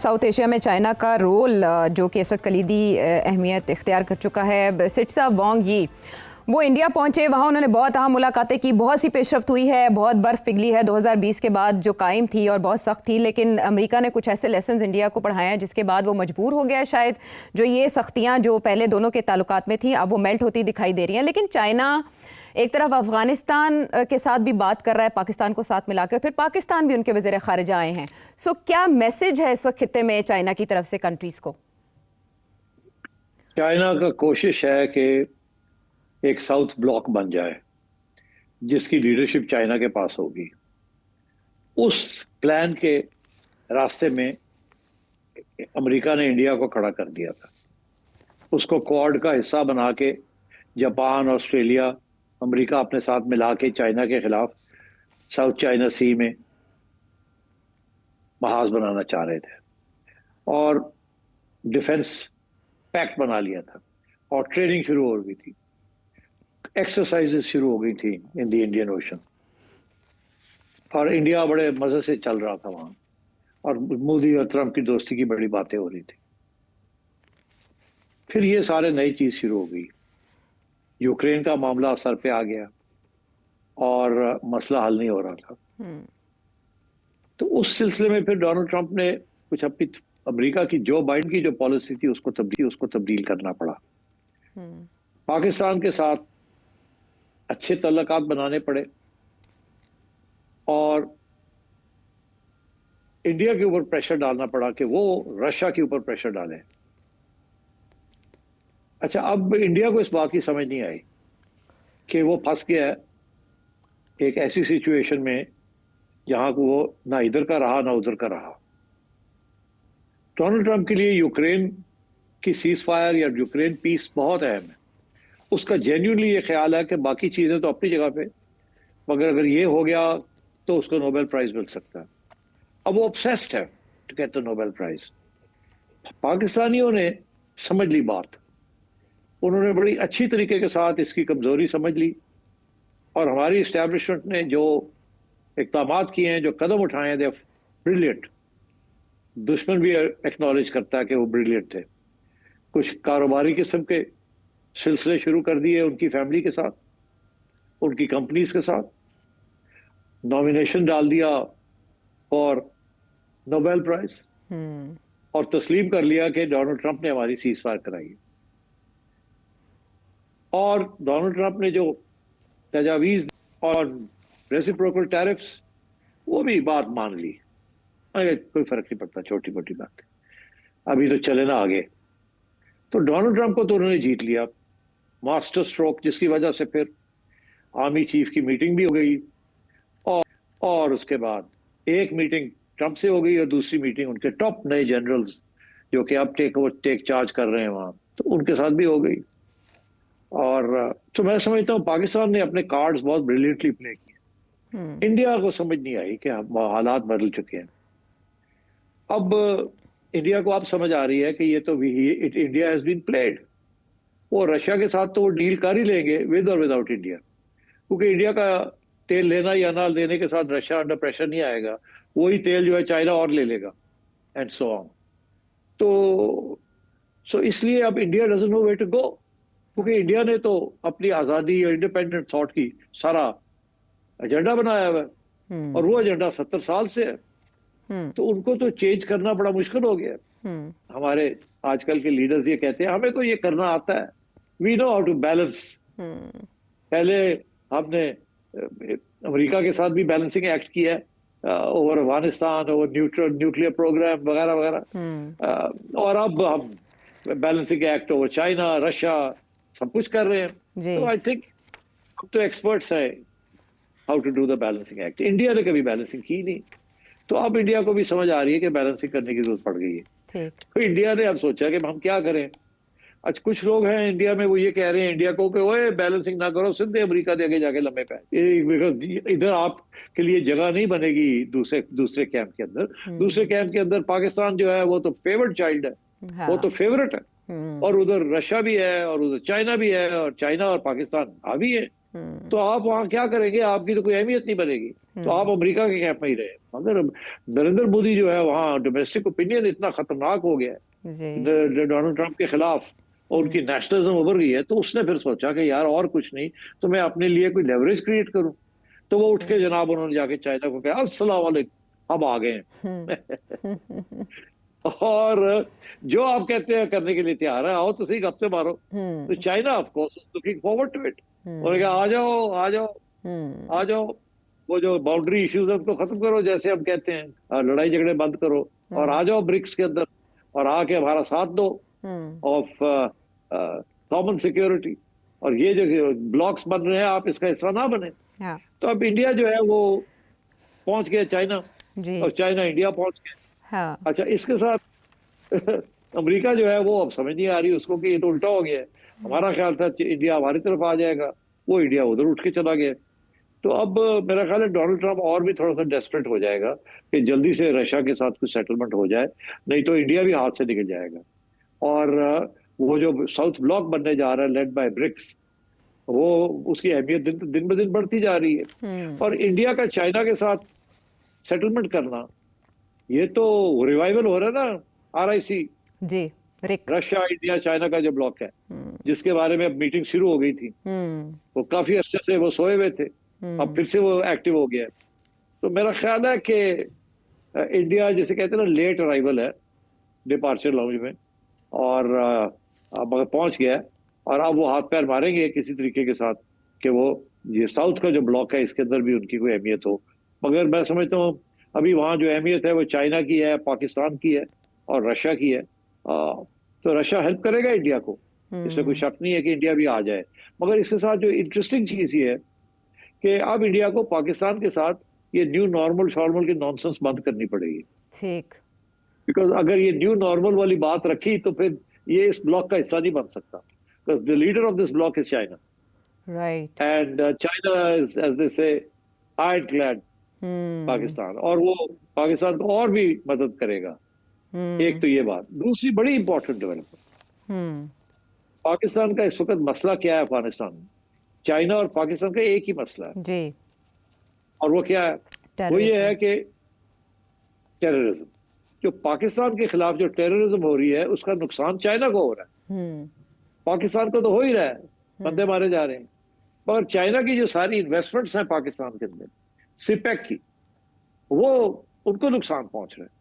South Asia में China का role जो कि इस वक्त कलीदी अहमियत इख्तियार कर चुका है। सिटसा वांग यी वो इंडिया पहुंचे, वहाँ उन्होंने बहुत अहम मुलाकातें की, बहुत सी पेशरफ्त हुई है, बहुत बर्फ़ पिघली है 2020 के बाद जो कायम थी और बहुत सख्त थी, लेकिन अमेरिका ने कुछ ऐसे लेसन्स इंडिया को पढ़ाए हैं जिसके बाद वो मजबूर हो गया शायद, जो ये सख्तियाँ जो पहले दोनों के ताल्लुकात में थी अब वो मेल्ट होती दिखाई दे रही हैं। लेकिन चाइना एक तरफ अफगानिस्तान के साथ भी बात कर रहा है, पाकिस्तान को साथ मिला के, फिर पाकिस्तान भी उनके वज़ीर ख़ारिजा आए हैं। सो क्या मैसेज है इस वक्त खित्ते में चाइना की तरफ से कंट्रीज़ को? चाइना का कोशिश है कि एक साउथ ब्लॉक बन जाए जिसकी लीडरशिप चाइना के पास होगी। उस प्लान के रास्ते में अमेरिका ने इंडिया को खड़ा कर दिया था। उसको क्वाड का हिस्सा बना के जापान, ऑस्ट्रेलिया, अमेरिका अपने साथ मिला के चाइना के खिलाफ साउथ चाइना सी में महाज बनाना चाह रहे थे और डिफेंस पैक्ट बना लिया था और ट्रेनिंग शुरू हो गई थी, एक्सरसाइजेस शुरू हो गई थी इन द इंडियन ओशन और इंडिया बड़े मजे से चल रहा था वहां और मोदी और ट्रंप की दोस्ती की बड़ी बातें हो रही थी। फिर ये सारे नई चीज शुरू हो गई, यूक्रेन का मामला सर पे आ गया और मसला हल नहीं हो रहा था। तो उस सिलसिले में फिर डोनाल्ड ट्रंप ने कुछ अपनी अमेरिका की जो बाइडेन की जो पॉलिसी थी उसको तब्दील करना पड़ा। पाकिस्तान के साथ अच्छे तल्लुकात बनाने पड़े और इंडिया के ऊपर प्रेशर डालना पड़ा कि वो रशिया के ऊपर प्रेशर डाले। अच्छा, अब इंडिया को इस बात की समझ नहीं आई कि वो फंस गया है एक ऐसी सिचुएशन में जहां को वो ना इधर का रहा ना उधर का रहा। डोनाल्ड ट्रंप के लिए यूक्रेन की सीज फायर या यूक्रेन पीस बहुत अहम है। उसका जेन्युइनली ये ख्याल है कि बाकी चीजें तो अपनी जगह पे, मगर अगर ये हो गया तो उसको नोबेल प्राइज मिल सकता है। अब वो ऑब्सेस्ड है to get the Nobel prize. पाकिस्तानियों ने समझ ली बात, उन्होंने बड़ी अच्छी तरीके के साथ इसकी कमजोरी समझ ली और हमारी इस्टेब्लिशमेंट ने जो इक़दाम किए हैं, जो कदम उठाए हैं, दे ब्रिलियंट। दुश्मन भी एक्नॉलेज करता है कि वो ब्रिलियंट थे। कुछ कारोबारी किस्म के सिलसिले शुरू कर दिए उनकी फैमिली के साथ, उनकी कंपनीज के साथ, नॉमिनेशन डाल दिया फॉर नोबेल प्राइज और तस्लीम कर लिया कि डोनाल्ड ट्रंप ने हमारी सीज फायर कराई। और डोनाल्ड ट्रंप ने जो तजावीज और रेसिप्रोकल टैरिफ्स, वो भी बात मान ली। कोई फर्क नहीं पड़ता, छोटी मोटी बात, अभी तो चले ना आगे। तो डोनाल्ड ट्रंप को तो उन्होंने जीत लिया, मास्टर स्ट्रोक, जिसकी वजह से फिर आर्मी चीफ की मीटिंग भी हो गई और उसके बाद एक मीटिंग ट्रंप से हो गई और दूसरी मीटिंग उनके टॉप नए जनरल्स जो कि अब टेक चार्ज कर रहे हैं वहां, तो उनके साथ भी हो गई। और तो मैं समझता हूँ पाकिस्तान ने अपने कार्ड्स बहुत ब्रिलियंटली प्ले किए। इंडिया को समझ नहीं आई कि हालात बदल चुके हैं। अब इंडिया को अब समझ आ रही है कि ये तो इंडिया हैज बीन प्लेड। वो रशिया के साथ तो वो डील कर ही लेंगे विद और विदाउट इंडिया, क्योंकि इंडिया का तेल लेना या ना लेने के साथ रशिया अंडर प्रेशर नहीं आएगा। वही तेल जो है चाइना और ले लेगा एंड सो ऑन। तो इसलिए अब India doesn't know where to go, क्योंकि इंडिया ने तो अपनी आज़ादी और इंडिपेंडेंट थॉट की सारा एजेंडा बनाया हुआ है और वो एजेंडा 70 साल से है। तो उनको तो चेंज करना बड़ा मुश्किल हो गया। हमारे आजकल के लीडर्स ये कहते हैं हमें तो ये करना आता है, we know how to balance. पहले हमने अमेरिका के साथ भी बैलेंसिंग एक्ट किया है over Afghanistan, over nuclear programme वगैरह वगैरह, और अब हम balancing act over China, Russia, सब कुछ कर रहे हैं। तो आई थिंक तो एक्सपर्ट्स हैं how to do the balancing act. India ने कभी बैलेंसिंग की नहीं, तो अब इंडिया को भी समझ आ रही है कि बैलेंसिंग करने की जरूरत पड़ गई है। तो इंडिया ने अब सोचा कि हम क्या करें। आज कुछ लोग हैं इंडिया में, वो ये कह रहे हैं इंडिया को कि ओए बैलेंसिंग ना करो, सीधे अमेरिका दे आगे जाके लम्बे पे। इधर आपके लिए जगह नहीं बनेगी दूसरे कैंप के अंदर। दूसरे कैंप के अंदर पाकिस्तान जो है वो तो फेवरेट चाइल्ड है, वो तो फेवरेट है, और उधर रशिया भी है और उधर चाइना भी है, और चाइना और पाकिस्तान हावी है। तो आप वहां क्या करेंगे, आपकी तो कोई अहमियत नहीं बनेगी, तो आप अमेरिका के कैंप में ही रहे। मगर नरेंद्र मोदी जो है वहाँ डोमेस्टिक ओपिनियन इतना खतरनाक हो गया है डोनाल्ड ट्रंप के खिलाफ, और उनकी नेशनलिज्म उभर गई है, तो उसने फिर सोचा कि यार और कुछ नहीं तो मैं अपने लिए कोई लेवरेज क्रिएट करूं। तो वो उठ के जनाब उन्होंने जाके चाइना को कहा अस्सलाम वालेकुम, हम आ गए हैं। और जो आप कहते हैं करने के लिए तैयार है, आओ तो सही गप्पे मारो। तो China of course looking forward to it, उन्होंने कहा आ जाओ आ जाओ आ जाओ, वो जो बाउंड्री इश्यूज है उनको खत्म करो, जैसे हम कहते हैं लड़ाई झगड़े बंद करो, और आ जाओ ब्रिक्स के अंदर और आके हमारा साथ दो ऑफ कॉमन सिक्योरिटी, और ये जो ब्लॉक्स बन रहे हैं आप इसका हिस्सा ना बने। तो अब इंडिया जो है वो पहुंच गया चाइना, और चाइना इंडिया पहुंच गया। अच्छा, इसके साथ अमेरिका जो है वो अब समझ नहीं आ रही उसको कि ये तो उल्टा हो गया है, हमारा ख्याल था इंडिया हमारी तरफ आ जाएगा, वो इंडिया उधर उठ के चला गया। तो अब मेरा ख्याल है डोनाल्ड ट्रंप और भी थोड़ा सा डेस्परेट हो जाएगा कि जल्दी से रशिया के साथ कुछ सेटलमेंट हो जाए, नहीं तो इंडिया भी हाथ से निकल जाएगा। और वो जो साउथ ब्लॉक बनने जा रहा है लेड बाय ब्रिक्स, वो उसकी अहमियत दिन ब दिन बढ़ती जा रही है। और इंडिया का चाइना के साथ सेटलमेंट करना, ये तो रिवाइवल हो रहा है ना RIC जी, रशिया इंडिया चाइना का जो ब्लॉक है, जिसके बारे में अब मीटिंग शुरू हो गई थी, वो काफी अरसे से वो सोए हुए थे, अब फिर से वो एक्टिव हो गया है। तो मेरा ख्याल है कि इंडिया जिसे कहते हैं ना लेट अराइवल है डिपार्चर लाउंज में, और अब पहुंच गया है, और अब वो हाथ पैर मारेंगे किसी तरीके के साथ कि वो ये साउथ का जो ब्लॉक है इसके अंदर भी उनकी कोई अहमियत हो। मगर मैं समझता हूँ अभी वहाँ जो अहमियत है वो चाइना की है, पाकिस्तान की है और रशिया की है। तो रशिया हेल्प करेगा इंडिया को, इसमें कोई शक नहीं है कि इंडिया भी आ जाए। मगर इसके साथ जो इंटरेस्टिंग चीज ये है कि अब इंडिया को पाकिस्तान के साथ ये न्यू नॉर्मल शॉर्मल की नॉनसेंस बंद करनी पड़ेगी। ठीक, बिकॉज अगर ये न्यू नॉर्मल वाली बात रखी तो फिर ये इस ब्लॉक का हिस्सा नहीं बन सकता, because the leader of this bloc is China, right, and China is as they say ironclad Pakistan, और वो पाकिस्तान को और भी मदद करेगा। एक तो ये बात। दूसरी बड़ी इंपॉर्टेंट डेवलपमेंट, पाकिस्तान का इस वक्त मसला क्या है अफगानिस्तान में, चाइना और पाकिस्तान का एक ही मसला है जी, और वो क्या है, वो ये है कि टेररिज्म। जो पाकिस्तान के खिलाफ जो टेररिज्म हो रही है उसका नुकसान चाइना को हो रहा है, पाकिस्तान को तो हो ही रहा है, बंदे मारे जा रहे हैं, मगर चाइना की जो सारी इन्वेस्टमेंट्स हैं पाकिस्तान के अंदर सिपेक की, वो उनको नुकसान पहुंच रहा है।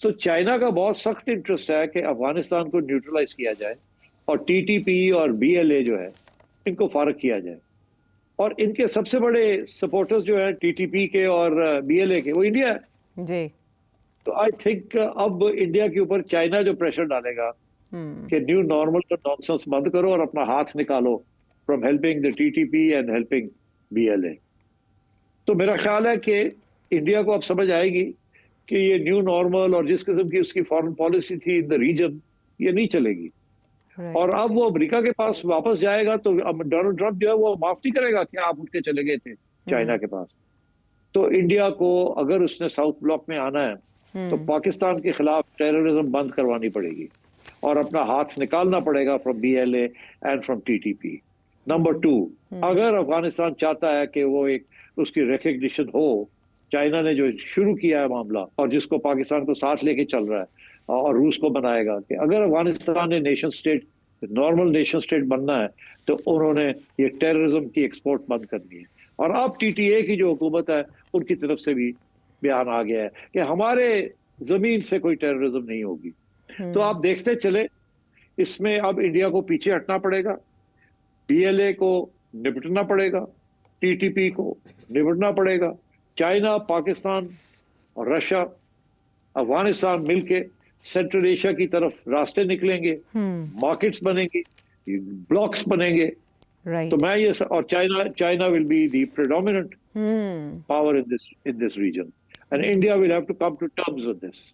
तो चाइना का बहुत सख्त इंटरेस्ट है कि अफगानिस्तान को न्यूट्रलाइज किया जाए और TTP और BLA जो है इनको फारग किया जाए। और इनके सबसे बड़े सपोर्टर्स जो है TTP के और BLA के, वो इंडिया है जी। तो आई थिंक अब इंडिया के ऊपर चाइना जो प्रेशर डालेगा कि न्यू नॉर्मल का नॉनसेंस बंद करो और अपना हाथ निकालो from helping the TTP and helping BLA। तो मेरा ख्याल है कि इंडिया को अब समझ आएगी कि ये न्यू नॉर्मल और जिस किस्म की उसकी फॉरेन पॉलिसी थी इन द रीजन, ये नहीं चलेगी। और अब वो अमेरिका के पास वापस जाएगा तो डोनाल्ड ट्रंप जो है वो माफ नहीं करेगा कि आप उठ के चले गए थे चाइना के पास। तो इंडिया को अगर उसने साउथ ब्लॉक में आना है तो पाकिस्तान के खिलाफ टेररिज्म बंद करवानी पड़ेगी और अपना हाथ निकालना पड़ेगा from BLA and from TTP। Number 2, अगर अफगानिस्तान चाहता है कि वो एक उसकी रिकग्निशन हो, चाइना ने जो शुरू किया है मामला और जिसको पाकिस्तान को साथ लेके चल रहा है और रूस को बनाएगा, कि अगर अफगानिस्तान ने nation state normal nation state बनना है तो उन्होंने ये टेररिज्म की एक्सपोर्ट बंद करनी है। और अब TTA की जो हुकूमत है उनकी तरफ से भी बयान आ गया है कि हमारे जमीन से कोई टेररिज्म नहीं होगी। तो आप देखते चले, इसमें अब इंडिया को पीछे हटना पड़ेगा, BLA को निपटना पड़ेगा, TTP को निपटना पड़ेगा, चाइना, पाकिस्तान और रशिया, अफगानिस्तान मिलके सेंट्रल एशिया की तरफ रास्ते निकलेंगे, मार्केट्स बनेंगे, ब्लॉक्स बनेंगे। तो मैं ये और China will be the predominant power in this region and India will have to come to terms with this.